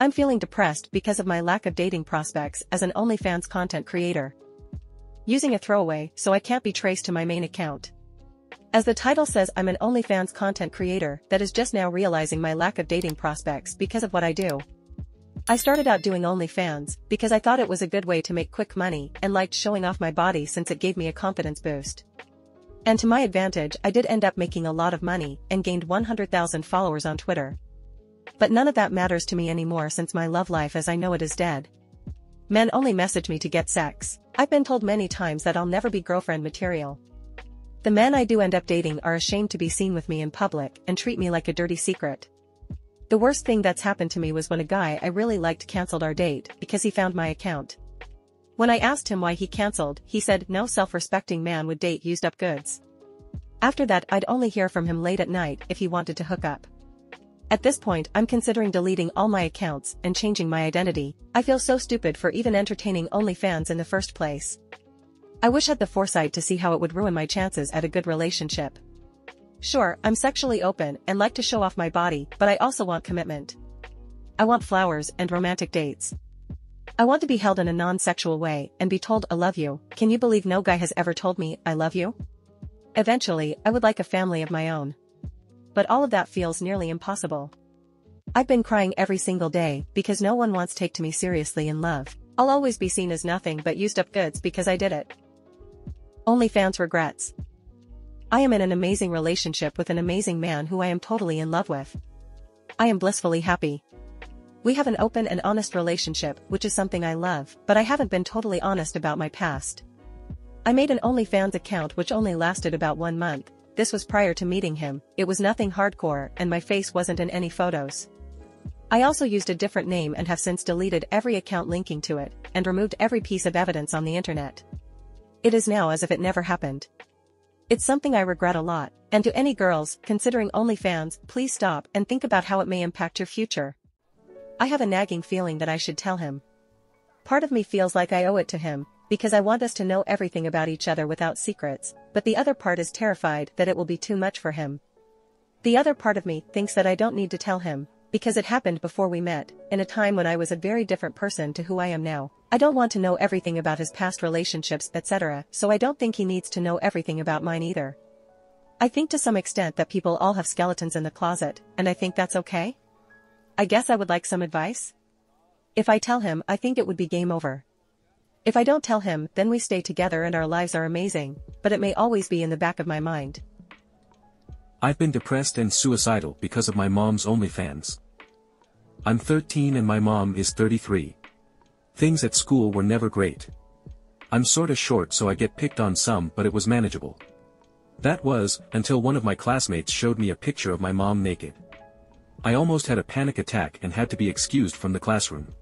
I'm feeling depressed because of my lack of dating prospects as an OnlyFans content creator. Using a throwaway so I can't be traced to my main account. As the title says, I'm an OnlyFans content creator that is just now realizing my lack of dating prospects because of what I do. I started out doing OnlyFans because I thought it was a good way to make quick money and liked showing off my body since it gave me a confidence boost. And to my advantage, I did end up making a lot of money and gained 100,000 followers on Twitter. But none of that matters to me anymore since my love life as I know it is dead. Men only message me to get sex. I've been told many times that I'll never be girlfriend material. The men I do end up dating are ashamed to be seen with me in public and treat me like a dirty secret. The worst thing that's happened to me was when a guy I really liked canceled our date because he found my account. When I asked him why he canceled, he said no self-respecting man would date used-up goods. After that, I'd only hear from him late at night if he wanted to hook up. At this point, I'm considering deleting all my accounts and changing my identity. I feel so stupid for even entertaining OnlyFans in the first place. I wish I had the foresight to see how it would ruin my chances at a good relationship. Sure, I'm sexually open and like to show off my body, but I also want commitment. I want flowers and romantic dates. I want to be held in a non-sexual way and be told I love you. Can you believe no guy has ever told me I love you? Eventually, I would like a family of my own. But all of that feels nearly impossible. I've been crying every single day because no one wants to take me seriously in love. I'll always be seen as nothing but used-up goods because I did it. OnlyFans regrets. I am in an amazing relationship with an amazing man who I am totally in love with. I am blissfully happy. We have an open and honest relationship, which is something I love, but I haven't been totally honest about my past. I made an OnlyFans account which only lasted about 1 month. This was prior to meeting him. It was nothing hardcore and my face wasn't in any photos. I also used a different name and have since deleted every account linking to it, and removed every piece of evidence on the internet. It is now as if it never happened. It's something I regret a lot, and to any girls considering OnlyFans, please stop and think about how it may impact your future. I have a nagging feeling that I should tell him. Part of me feels like I owe it to him, because I want us to know everything about each other without secrets, but the other part is terrified that it will be too much for him. The other part of me thinks that I don't need to tell him, because it happened before we met, in a time when I was a very different person to who I am now. I don't want to know everything about his past relationships, etc., so I don't think he needs to know everything about mine either. I think to some extent that people all have skeletons in the closet, and I think that's okay? I guess I would like some advice? If I tell him, I think it would be game over. If I don't tell him, then we stay together and our lives are amazing, but it may always be in the back of my mind. I've been depressed and suicidal because of my mom's OnlyFans. I'm 13 and my mom is 33. Things at school were never great. I'm sorta short so I get picked on some, but it was manageable. That was, until one of my classmates showed me a picture of my mom naked. I almost had a panic attack and had to be excused from the classroom.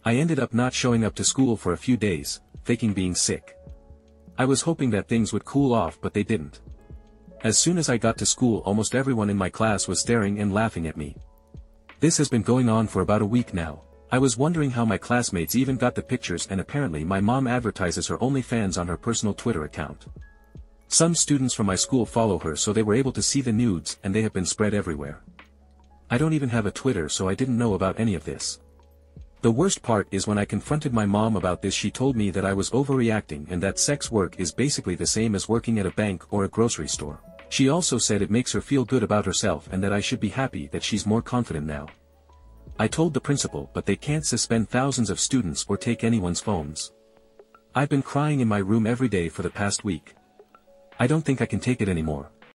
I ended up not showing up to school for a few days, faking being sick. I was hoping that things would cool off, but they didn't. As soon as I got to school, almost everyone in my class was staring and laughing at me. This has been going on for about a week now. I was wondering how my classmates even got the pictures, and apparently my mom advertises her OnlyFans on her personal Twitter account. Some students from my school follow her, so they were able to see the nudes, and they have been spread everywhere. I don't even have a Twitter, so I didn't know about any of this. The worst part is when I confronted my mom about this, she told me that I was overreacting and that sex work is basically the same as working at a bank or a grocery store. She also said it makes her feel good about herself and that I should be happy that she's more confident now. I told the principal, but they can't suspend thousands of students or take anyone's phones. I've been crying in my room every day for the past week. I don't think I can take it anymore.